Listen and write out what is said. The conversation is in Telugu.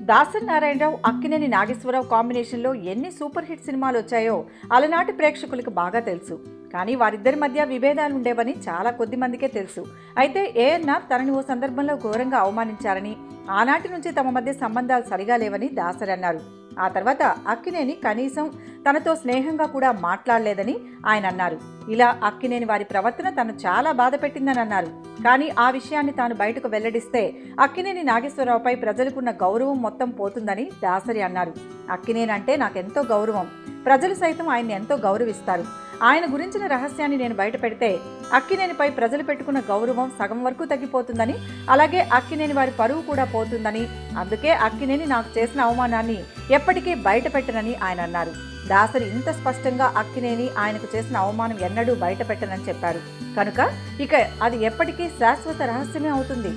దాసరి నారాయణరావు, అక్కినేని నాగేశ్వరరావు కాంబినేషన్లో ఎన్ని సూపర్ హిట్ సినిమాలు వచ్చాయో అలనాటి ప్రేక్షకులకు బాగా తెలుసు. కానీ వారిద్దరి మధ్య విభేదాలు ఉండేవని చాలా కొద్ది మందికే తెలుసు. అయితే ఏఎన్ఆర్ తనని ఓ సందర్భంలో ఘోరంగా అవమానించారని, ఆనాటి నుంచి తమ మధ్య సంబంధాలు సరిగా లేవని దాసరి అన్నారు. ఆ తర్వాత అక్కినేని కనీసం తనతో స్నేహంగా కూడా మాట్లాడలేదని ఆయన అన్నారు. ఇలా అక్కినేని వారి ప్రవర్తన తను చాలా బాధ పెట్టిందని అన్నారు. కానీ ఆ విషయాన్ని తాను బయటకు వెల్లడిస్తే అక్కినేని నాగేశ్వరరావుపై ప్రజలకున్న గౌరవం మొత్తం పోతుందని దాసరి అన్నారు. అక్కినేని అంటే నాకెంతో గౌరవం, ప్రజలు సైతం ఆయన్ని ఎంతో గౌరవిస్తారు. ఆయన గురించిన రహస్యాన్ని నేను బయట పెడితే అక్కినేనిపై ప్రజలు పెట్టుకున్న గౌరవం సగం వరకు తగ్గిపోతుందని, అలాగే అక్కినేని వారి పరువు కూడా పోతుందని, అందుకే అక్కినేని నాకు చేసిన అవమానాన్ని ఎప్పటికీ బయట పెట్టనని ఆయన అన్నారు. దాసరి ఇంత స్పష్టంగా అక్కినేని ఆయనకు చేసిన అవమానం ఎన్నడూ బయట పెట్టనని చెప్పారు. కనుక ఇక అది ఎప్పటికీ శాశ్వత రహస్యమే అవుతుంది.